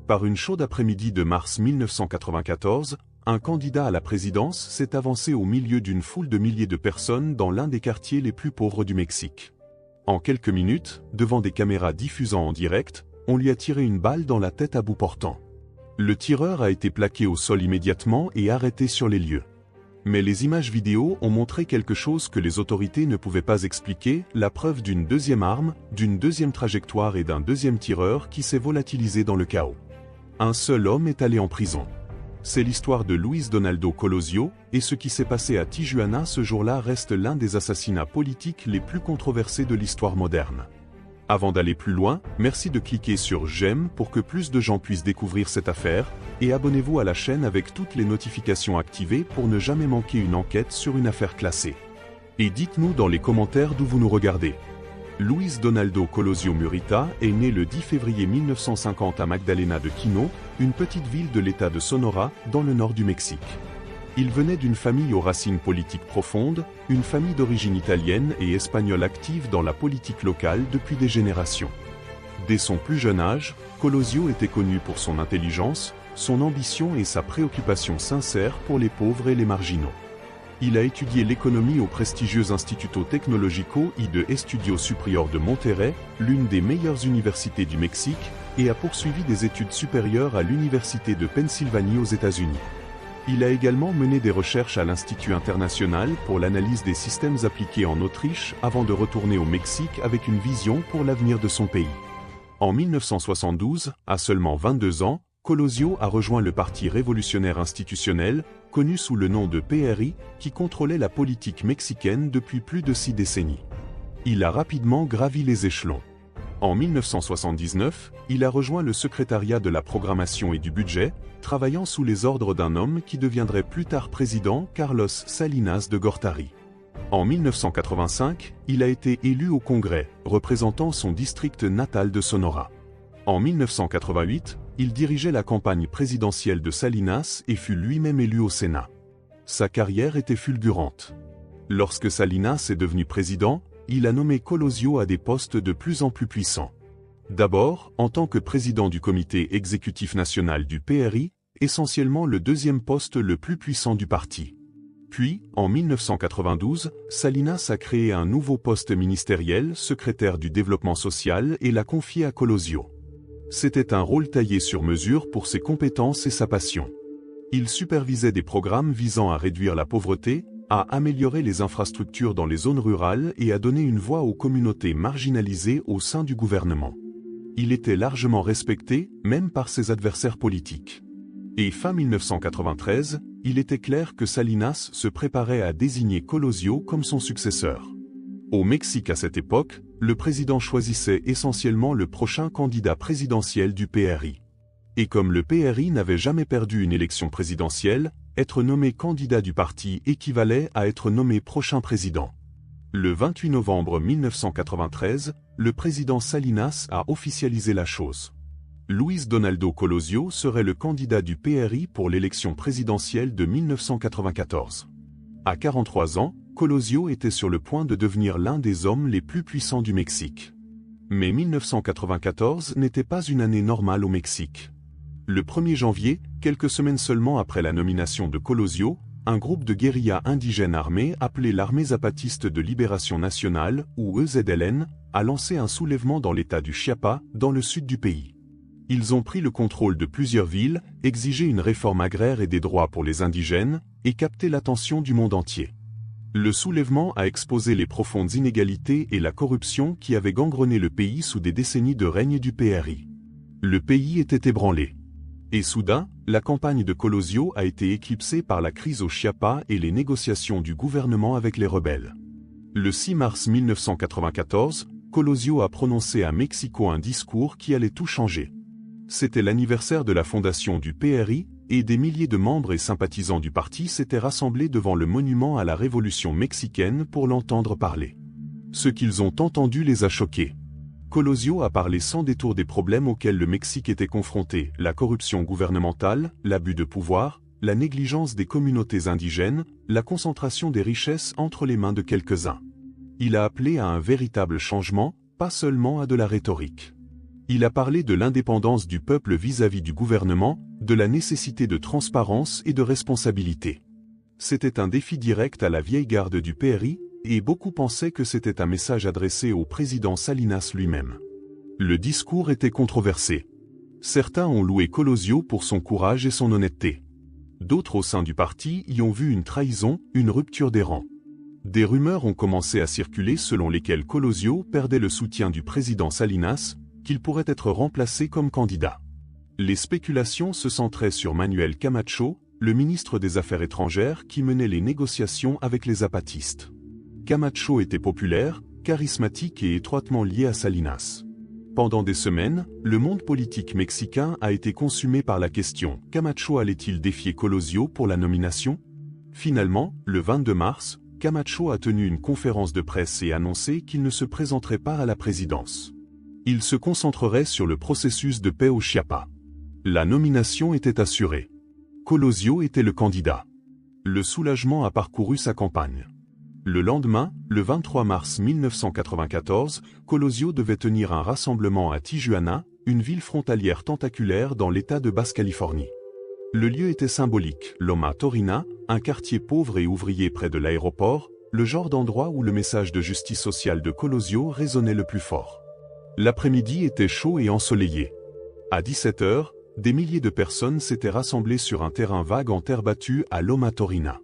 Par une chaude après-midi de mars 1994, un candidat à la présidence s'est avancé au milieu d'une foule de milliers de personnes dans l'un des quartiers les plus pauvres du Mexique. En quelques minutes, devant des caméras diffusant en direct, on lui a tiré une balle dans la tête à bout portant. Le tireur a été plaqué au sol immédiatement et arrêté sur les lieux. Mais les images vidéo ont montré quelque chose que les autorités ne pouvaient pas expliquer, la preuve d'une deuxième arme, d'une deuxième trajectoire et d'un deuxième tireur qui s'est volatilisé dans le chaos. Un seul homme est allé en prison. C'est l'histoire de Luis Donaldo Colosio, et ce qui s'est passé à Tijuana ce jour-là reste l'un des assassinats politiques les plus controversés de l'histoire moderne. Avant d'aller plus loin, merci de cliquer sur j'aime pour que plus de gens puissent découvrir cette affaire, et abonnez-vous à la chaîne avec toutes les notifications activées pour ne jamais manquer une enquête sur une affaire classée. Et dites-nous dans les commentaires d'où vous nous regardez. Luis Donaldo Colosio Murrieta est né le 10 février 1950 à Magdalena de Quino, une petite ville de l'État de Sonora, dans le nord du Mexique. Il venait d'une famille aux racines politiques profondes, une famille d'origine italienne et espagnole active dans la politique locale depuis des générations. Dès son plus jeune âge, Colosio était connu pour son intelligence, son ambition et sa préoccupation sincère pour les pauvres et les marginaux. Il a étudié l'économie au prestigieux Instituto Tecnológico y de Estudios Superior de Monterrey, l'une des meilleures universités du Mexique, et a poursuivi des études supérieures à l'Université de Pennsylvanie aux États-Unis. Il a également mené des recherches à l'Institut international pour l'analyse des systèmes appliqués en Autriche avant de retourner au Mexique avec une vision pour l'avenir de son pays. En 1972, à seulement 22 ans, Colosio a rejoint le Parti révolutionnaire institutionnel, connu sous le nom de PRI, qui contrôlait la politique mexicaine depuis plus de 6 décennies. Il a rapidement gravi les échelons. En 1979, il a rejoint le secrétariat de la programmation et du budget, travaillant sous les ordres d'un homme qui deviendrait plus tard président, Carlos Salinas de Gortari. En 1985, il a été élu au Congrès, représentant son district natal de Sonora. En 1988, il dirigeait la campagne présidentielle de Salinas et fut lui-même élu au Sénat. Sa carrière était fulgurante. Lorsque Salinas est devenu président, il a nommé Colosio à des postes de plus en plus puissants. D'abord, en tant que président du comité exécutif national du PRI, essentiellement le deuxième poste le plus puissant du parti. Puis, en 1992, Salinas a créé un nouveau poste ministériel, secrétaire du développement social, et l'a confié à Colosio. C'était un rôle taillé sur mesure pour ses compétences et sa passion. Il supervisait des programmes visant à réduire la pauvreté, à améliorer les infrastructures dans les zones rurales et à donner une voix aux communautés marginalisées au sein du gouvernement. Il était largement respecté, même par ses adversaires politiques. Et fin 1993, il était clair que Salinas se préparait à désigner Colosio comme son successeur. Au Mexique à cette époque, le président choisissait essentiellement le prochain candidat présidentiel du PRI. Et comme le PRI n'avait jamais perdu une élection présidentielle, être nommé candidat du parti équivalait à être nommé prochain président. Le 28 novembre 1993, le président Salinas a officialisé la chose. Luis Donaldo Colosio serait le candidat du PRI pour l'élection présidentielle de 1994. À 43 ans, Colosio était sur le point de devenir l'un des hommes les plus puissants du Mexique. Mais 1994 n'était pas une année normale au Mexique. Le 1er janvier, quelques semaines seulement après la nomination de Colosio, un groupe de guérillas indigènes armés appelé l'Armée Zapatiste de Libération Nationale, ou EZLN, a lancé un soulèvement dans l'état du Chiapas, dans le sud du pays. Ils ont pris le contrôle de plusieurs villes, exigé une réforme agraire et des droits pour les indigènes, et capté l'attention du monde entier. Le soulèvement a exposé les profondes inégalités et la corruption qui avaient gangrené le pays sous des décennies de règne du PRI. Le pays était ébranlé. Et soudain, la campagne de Colosio a été éclipsée par la crise au Chiapas et les négociations du gouvernement avec les rebelles. Le 6 mars 1994, Colosio a prononcé à Mexico un discours qui allait tout changer. C'était l'anniversaire de la fondation du PRI, et des milliers de membres et sympathisants du parti s'étaient rassemblés devant le monument à la Révolution mexicaine pour l'entendre parler. Ce qu'ils ont entendu les a choqués. Colosio a parlé sans détour des problèmes auxquels le Mexique était confronté, la corruption gouvernementale, l'abus de pouvoir, la négligence des communautés indigènes, la concentration des richesses entre les mains de quelques-uns. Il a appelé à un véritable changement, pas seulement à de la rhétorique. Il a parlé de l'indépendance du peuple vis-à-vis du gouvernement, de la nécessité de transparence et de responsabilité. C'était un défi direct à la vieille garde du PRI, et beaucoup pensaient que c'était un message adressé au président Salinas lui-même. Le discours était controversé. Certains ont loué Colosio pour son courage et son honnêteté. D'autres au sein du parti y ont vu une trahison, une rupture des rangs. Des rumeurs ont commencé à circuler selon lesquelles Colosio perdait le soutien du président Salinas, qu'il pourrait être remplacé comme candidat. Les spéculations se centraient sur Manuel Camacho, le ministre des Affaires étrangères qui menait les négociations avec les zapatistes. Camacho était populaire, charismatique et étroitement lié à Salinas. Pendant des semaines, le monde politique mexicain a été consumé par la question « Camacho allait-il défier Colosio pour la nomination ?» Finalement, le 22 mars, Camacho a tenu une conférence de presse et annoncé qu'il ne se présenterait pas à la présidence. Il se concentrerait sur le processus de paix au Chiapas. La nomination était assurée. Colosio était le candidat. Le soulagement a parcouru sa campagne. Le lendemain, le 23 mars 1994, Colosio devait tenir un rassemblement à Tijuana, une ville frontalière tentaculaire dans l'État de Basse-Californie. Le lieu était symbolique, Loma Torina, un quartier pauvre et ouvrier près de l'aéroport, le genre d'endroit où le message de justice sociale de Colosio résonnait le plus fort. L'après-midi était chaud et ensoleillé. À 17 h, des milliers de personnes s'étaient rassemblées sur un terrain vague en terre battue à Loma Torina.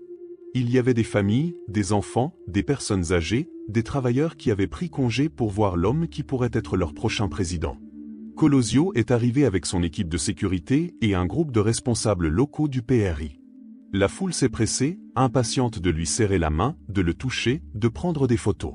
Il y avait des familles, des enfants, des personnes âgées, des travailleurs qui avaient pris congé pour voir l'homme qui pourrait être leur prochain président. Colosio est arrivé avec son équipe de sécurité et un groupe de responsables locaux du PRI. La foule s'est pressée, impatiente de lui serrer la main, de le toucher, de prendre des photos.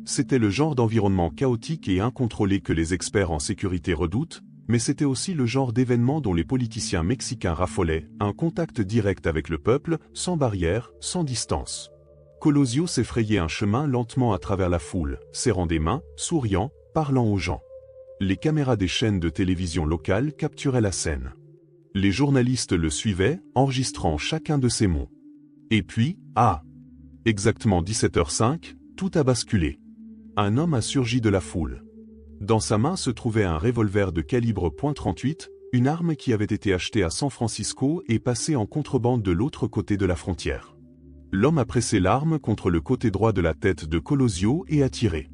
C'était le genre d'environnement chaotique et incontrôlé que les experts en sécurité redoutent, mais c'était aussi le genre d'événement dont les politiciens mexicains raffolaient, un contact direct avec le peuple, sans barrière, sans distance. Colosio s'est frayé un chemin lentement à travers la foule, serrant des mains, souriant, parlant aux gens. Les caméras des chaînes de télévision locales capturaient la scène. Les journalistes le suivaient, enregistrant chacun de ses mots. Et puis, exactement 17h05, tout a basculé. Un homme a surgi de la foule. Dans sa main se trouvait un revolver de calibre .38, une arme qui avait été achetée à San Francisco et passée en contrebande de l'autre côté de la frontière. L'homme a pressé l'arme contre le côté droit de la tête de Colosio et a tiré.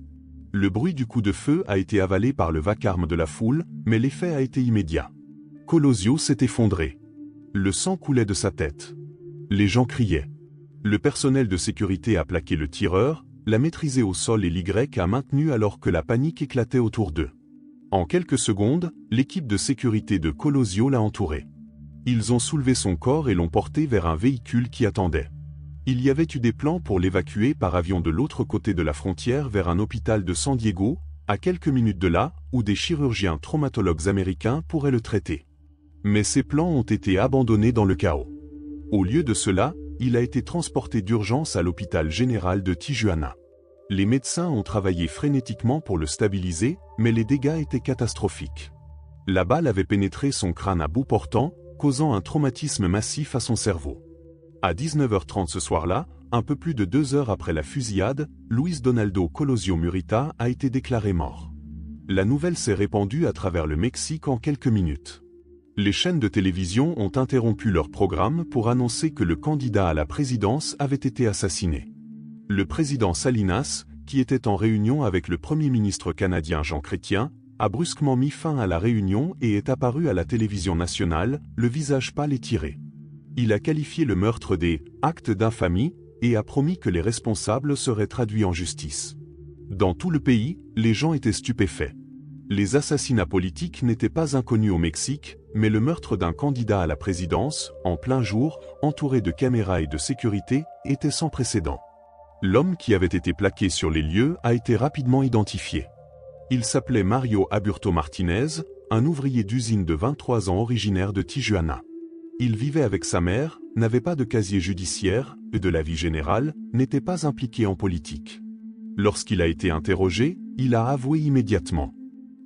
Le bruit du coup de feu a été avalé par le vacarme de la foule, mais l'effet a été immédiat. Colosio s'est effondré. Le sang coulait de sa tête. Les gens criaient. Le personnel de sécurité a plaqué le tireur, l'a maîtrisé au sol et l'Y a maintenu alors que la panique éclatait autour d'eux. En quelques secondes, l'équipe de sécurité de Colosio l'a entouré. Ils ont soulevé son corps et l'ont porté vers un véhicule qui attendait. Il y avait eu des plans pour l'évacuer par avion de l'autre côté de la frontière vers un hôpital de San Diego, à quelques minutes de là, où des chirurgiens traumatologues américains pourraient le traiter. Mais ces plans ont été abandonnés dans le chaos. Au lieu de cela, il a été transporté d'urgence à l'hôpital général de Tijuana. Les médecins ont travaillé frénétiquement pour le stabiliser, mais les dégâts étaient catastrophiques. La balle avait pénétré son crâne à bout portant, causant un traumatisme massif à son cerveau. À 19h30 ce soir-là, un peu plus de 2 heures après la fusillade, Luis Donaldo Colosio Murrieta a été déclaré mort. La nouvelle s'est répandue à travers le Mexique en quelques minutes. Les chaînes de télévision ont interrompu leur programme pour annoncer que le candidat à la présidence avait été assassiné. Le président Salinas, qui était en réunion avec le Premier ministre canadien Jean Chrétien, a brusquement mis fin à la réunion et est apparu à la télévision nationale, le visage pâle et tiré. Il a qualifié le meurtre des « actes d'infamie » et a promis que les responsables seraient traduits en justice. Dans tout le pays, les gens étaient stupéfaits. Les assassinats politiques n'étaient pas inconnus au Mexique, mais le meurtre d'un candidat à la présidence, en plein jour, entouré de caméras et de sécurité, était sans précédent. L'homme qui avait été plaqué sur les lieux a été rapidement identifié. Il s'appelait Mario Aburto Martinez, un ouvrier d'usine de 23 ans originaire de Tijuana. Il vivait avec sa mère, n'avait pas de casier judiciaire, et de la vie générale, n'était pas impliqué en politique. Lorsqu'il a été interrogé, il a avoué immédiatement.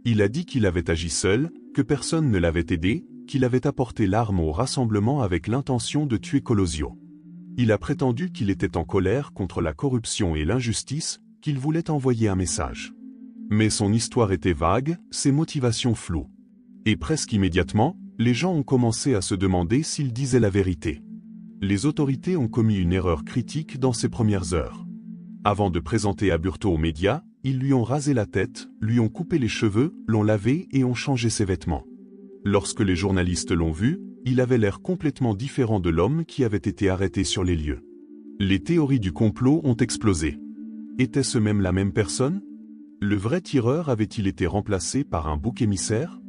Il a dit qu'il avait agi seul, que personne ne l'avait aidé, qu'il avait apporté l'arme au rassemblement avec l'intention de tuer Colosio. Il a prétendu qu'il était en colère contre la corruption et l'injustice, qu'il voulait envoyer un message. Mais son histoire était vague, ses motivations floues. Et presque immédiatement, les gens ont commencé à se demander s'il disait la vérité. Les autorités ont commis une erreur critique dans ses premières heures. Avant de présenter Aburto aux médias, ils lui ont rasé la tête, lui ont coupé les cheveux, l'ont lavé et ont changé ses vêtements. Lorsque les journalistes l'ont vu, il avait l'air complètement différent de l'homme qui avait été arrêté sur les lieux. Les théories du complot ont explosé. Était-ce même la même personne? Le vrai tireur avait-il été remplacé par un bouc émissaire?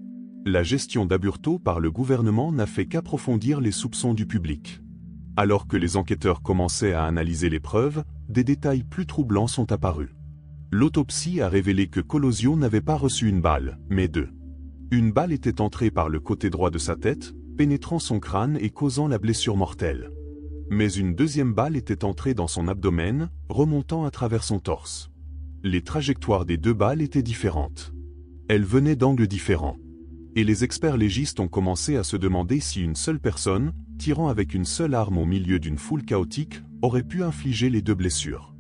La gestion d'Aburto par le gouvernement n'a fait qu'approfondir les soupçons du public. Alors que les enquêteurs commençaient à analyser les preuves, des détails plus troublants sont apparus. L'autopsie a révélé que Colosio n'avait pas reçu une balle, mais deux. Une balle était entrée par le côté droit de sa tête, pénétrant son crâne et causant la blessure mortelle. Mais une deuxième balle était entrée dans son abdomen, remontant à travers son torse. Les trajectoires des deux balles étaient différentes. Elles venaient d'angles différents. Et les experts légistes ont commencé à se demander si une seule personne, tirant avec une seule arme au milieu d'une foule chaotique, aurait pu infliger les deux blessures.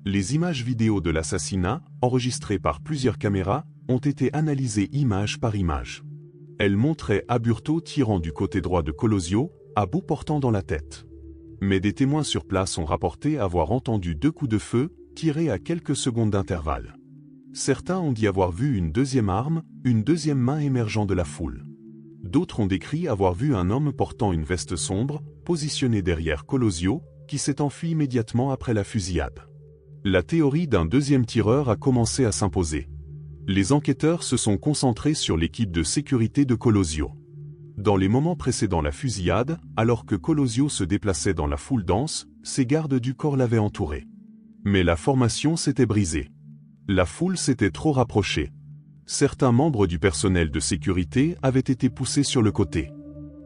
Les images vidéo de l'assassinat, enregistrées par plusieurs caméras, ont été analysées image par image. Elles montraient Aburto tirant du côté droit de Colosio, à bout portant dans la tête. Mais des témoins sur place ont rapporté avoir entendu deux coups de feu, tirés à quelques secondes d'intervalle. Certains ont dit avoir vu une deuxième arme, une deuxième main émergeant de la foule. D'autres ont décrit avoir vu un homme portant une veste sombre, positionné derrière Colosio, qui s'est enfui immédiatement après la fusillade. La théorie d'un deuxième tireur a commencé à s'imposer. Les enquêteurs se sont concentrés sur l'équipe de sécurité de Colosio. Dans les moments précédant la fusillade, alors que Colosio se déplaçait dans la foule dense, ses gardes du corps l'avaient entouré. Mais la formation s'était brisée. La foule s'était trop rapprochée. Certains membres du personnel de sécurité avaient été poussés sur le côté.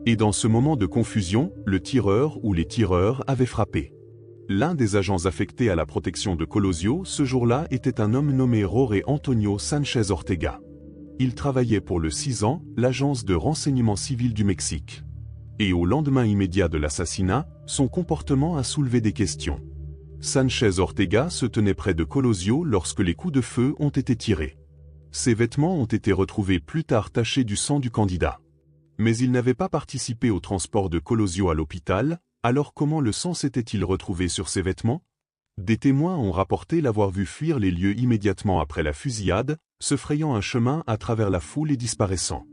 Et dans ce moment de confusion, le tireur ou les tireurs avaient frappé. L'un des agents affectés à la protection de Colosio ce jour-là était un homme nommé Jorge Antonio Sánchez Ortega. Il travaillait pour le CISAN, l'agence de renseignement civil du Mexique. Et au lendemain immédiat de l'assassinat, son comportement a soulevé des questions. Sánchez Ortega se tenait près de Colosio lorsque les coups de feu ont été tirés. Ses vêtements ont été retrouvés plus tard tachés du sang du candidat. Mais il n'avait pas participé au transport de Colosio à l'hôpital, alors comment le sang s'était-il retrouvé sur ses vêtements? Des témoins ont rapporté l'avoir vu fuir les lieux immédiatement après la fusillade, se frayant un chemin à travers la foule et disparaissant.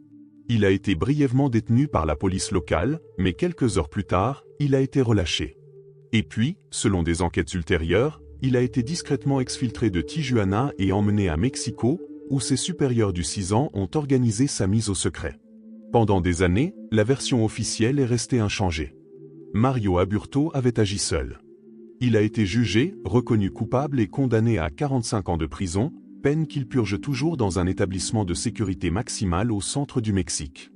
Il a été brièvement détenu par la police locale, mais quelques heures plus tard, il a été relâché. Et puis, selon des enquêtes ultérieures, il a été discrètement exfiltré de Tijuana et emmené à Mexico, où ses supérieurs du CISAN ont organisé sa mise au secret. Pendant des années, la version officielle est restée inchangée. Mario Aburto avait agi seul. Il a été jugé, reconnu coupable et condamné à 45 ans de prison, peine qu'il purge toujours dans un établissement de sécurité maximale au centre du Mexique.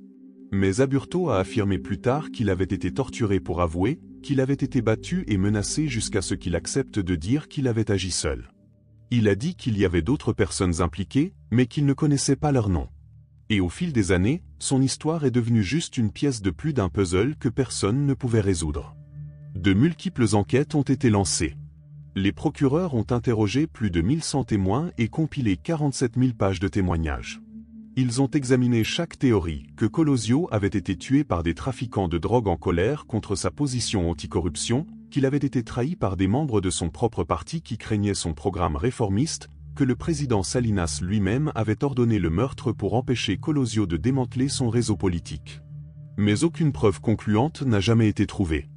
Mais Aburto a affirmé plus tard qu'il avait été torturé pour avouer, qu'il avait été battu et menacé jusqu'à ce qu'il accepte de dire qu'il avait agi seul. Il a dit qu'il y avait d'autres personnes impliquées, mais qu'il ne connaissait pas leur nom. Et au fil des années, son histoire est devenue juste une pièce de plus d'un puzzle que personne ne pouvait résoudre. De multiples enquêtes ont été lancées. Les procureurs ont interrogé plus de 1100 témoins et compilé 47 000 pages de témoignages. Ils ont examiné chaque théorie, que Colosio avait été tué par des trafiquants de drogue en colère contre sa position anticorruption, qu'il avait été trahi par des membres de son propre parti qui craignaient son programme réformiste, que le président Salinas lui-même avait ordonné le meurtre pour empêcher Colosio de démanteler son réseau politique. Mais aucune preuve concluante n'a jamais été trouvée.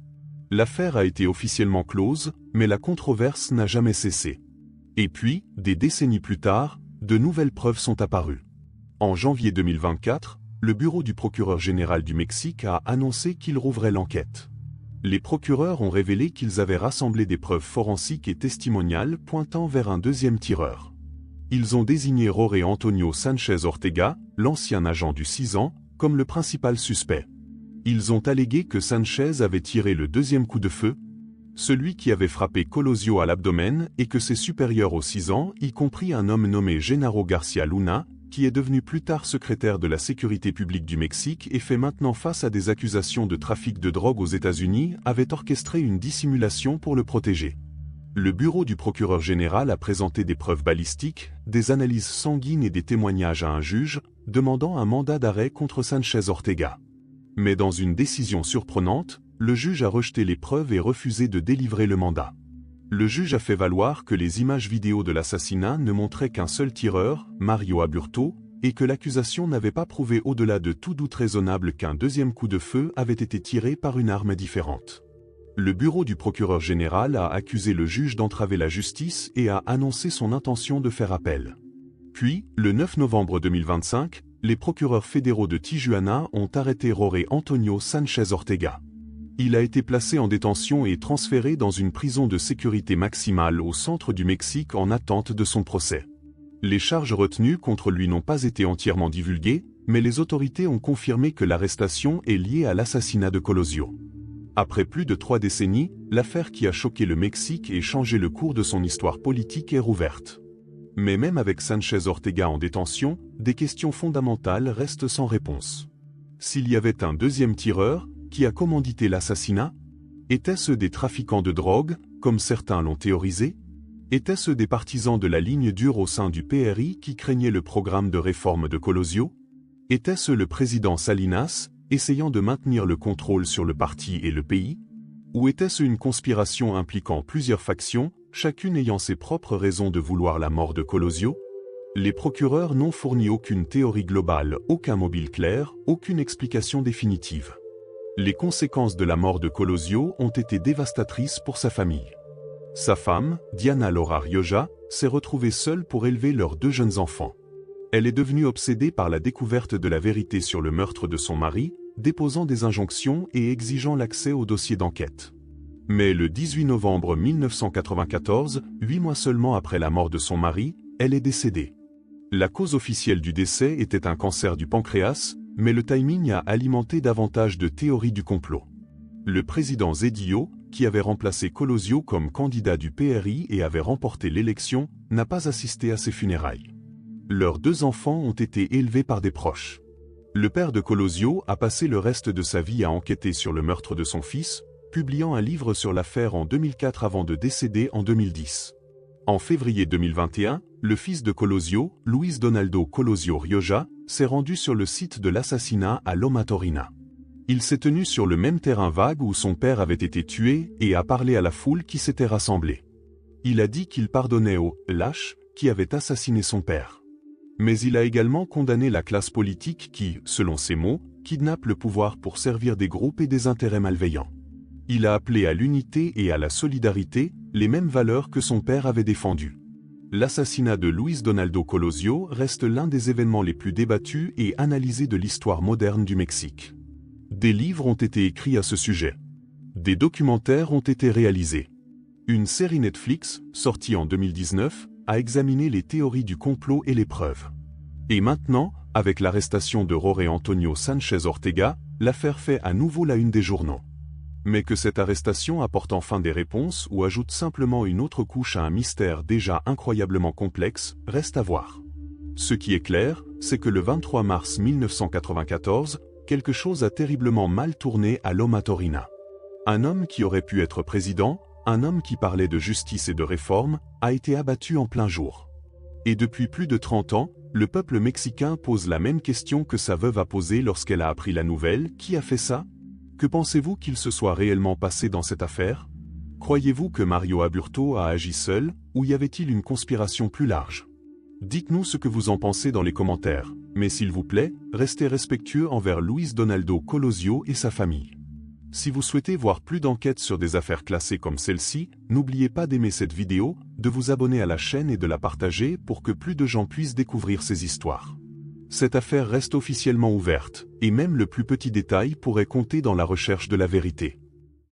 L'affaire a été officiellement close, mais la controverse n'a jamais cessé. Et puis, des décennies plus tard, de nouvelles preuves sont apparues. En janvier 2024, le bureau du procureur général du Mexique a annoncé qu'il rouvrait l'enquête. Les procureurs ont révélé qu'ils avaient rassemblé des preuves forensiques et testimoniales pointant vers un deuxième tireur. Ils ont désigné Jorge Antonio Sánchez Ortega, l'ancien agent du CISAN, comme le principal suspect. Ils ont allégué que Sánchez avait tiré le deuxième coup de feu, celui qui avait frappé Colosio à l'abdomen, et que ses supérieurs au CISAN, y compris un homme nommé Genaro Garcia Luna, qui est devenu plus tard secrétaire de la sécurité publique du Mexique et fait maintenant face à des accusations de trafic de drogue aux États-Unis, avaient orchestré une dissimulation pour le protéger. Le bureau du procureur général a présenté des preuves balistiques, des analyses sanguines et des témoignages à un juge, demandant un mandat d'arrêt contre Sánchez Ortega. Mais dans une décision surprenante, le juge a rejeté les preuves et refusé de délivrer le mandat. Le juge a fait valoir que les images vidéo de l'assassinat ne montraient qu'un seul tireur, Mario Aburto, et que l'accusation n'avait pas prouvé au-delà de tout doute raisonnable qu'un deuxième coup de feu avait été tiré par une arme différente. Le bureau du procureur général a accusé le juge d'entraver la justice et a annoncé son intention de faire appel. Puis, le 9 novembre 2025, les procureurs fédéraux de Tijuana ont arrêté Jorge Antonio Sánchez Ortega. Il a été placé en détention et transféré dans une prison de sécurité maximale au centre du Mexique en attente de son procès. Les charges retenues contre lui n'ont pas été entièrement divulguées, mais les autorités ont confirmé que l'arrestation est liée à l'assassinat de Colosio. Après plus de 3 décennies, l'affaire qui a choqué le Mexique et changé le cours de son histoire politique est rouverte. Mais même avec Sánchez Ortega en détention, des questions fondamentales restent sans réponse. S'il y avait un deuxième tireur, qui a commandité l'assassinat? Étaient-ce des trafiquants de drogue, comme certains l'ont théorisé? Étaient-ce des partisans de la ligne dure au sein du PRI qui craignaient le programme de réforme de Colosio? Était-ce le président Salinas, essayant de maintenir le contrôle sur le parti et le pays? Ou était-ce une conspiration impliquant plusieurs factions, chacune ayant ses propres raisons de vouloir la mort de Colosio? Les procureurs n'ont fourni aucune théorie globale, aucun mobile clair, aucune explication définitive. Les conséquences de la mort de Colosio ont été dévastatrices pour sa famille. Sa femme, Diana Laura Rioja, s'est retrouvée seule pour élever leurs 2 jeunes enfants. Elle est devenue obsédée par la découverte de la vérité sur le meurtre de son mari, déposant des injonctions et exigeant l'accès au dossier d'enquête. Mais le 18 novembre 1994, 8 mois seulement après la mort de son mari, elle est décédée. La cause officielle du décès était un cancer du pancréas, mais le timing a alimenté davantage de théories du complot. Le président Zedillo, qui avait remplacé Colosio comme candidat du PRI et avait remporté l'élection, n'a pas assisté à ses funérailles. Leurs 2 enfants ont été élevés par des proches. Le père de Colosio a passé le reste de sa vie à enquêter sur le meurtre de son fils, publiant un livre sur l'affaire en 2004 avant de décéder en 2010. En février 2021, le fils de Colosio, Luis Donaldo Colosio Rioja, s'est rendu sur le site de l'assassinat à Loma Torina. Il s'est tenu sur le même terrain vague où son père avait été tué et a parlé à la foule qui s'était rassemblée. Il a dit qu'il pardonnait aux « lâches » qui avaient assassiné son père. Mais il a également condamné la classe politique qui, selon ses mots, kidnappe le pouvoir pour servir des groupes et des intérêts malveillants. Il a appelé à l'unité et à la solidarité, les mêmes valeurs que son père avait défendues. L'assassinat de Luis Donaldo Colosio reste l'un des événements les plus débattus et analysés de l'histoire moderne du Mexique. Des livres ont été écrits à ce sujet. Des documentaires ont été réalisés. Une série Netflix, sortie en 2019, a examiné les théories du complot et les preuves. Et maintenant, avec l'arrestation de Jorge Antonio Sánchez Ortega, l'affaire fait à nouveau la une des journaux. Mais que cette arrestation apporte enfin des réponses ou ajoute simplement une autre couche à un mystère déjà incroyablement complexe, reste à voir. Ce qui est clair, c'est que le 23 mars 1994, quelque chose a terriblement mal tourné à Loma Torina. Un homme qui aurait pu être président, un homme qui parlait de justice et de réforme, a été abattu en plein jour. Et depuis plus de 30 ans, le peuple mexicain pose la même question que sa veuve a posée lorsqu'elle a appris la nouvelle. Qui a fait ça? Que pensez-vous qu'il se soit réellement passé dans cette affaire? Croyez-vous que Mario Aburto a agi seul, ou y avait-il une conspiration plus large? Dites-nous ce que vous en pensez dans les commentaires, mais s'il vous plaît, restez respectueux envers Luis Donaldo Colosio et sa famille. Si vous souhaitez voir plus d'enquêtes sur des affaires classées comme celle-ci, n'oubliez pas d'aimer cette vidéo, de vous abonner à la chaîne et de la partager pour que plus de gens puissent découvrir ces histoires. Cette affaire reste officiellement ouverte, et même le plus petit détail pourrait compter dans la recherche de la vérité.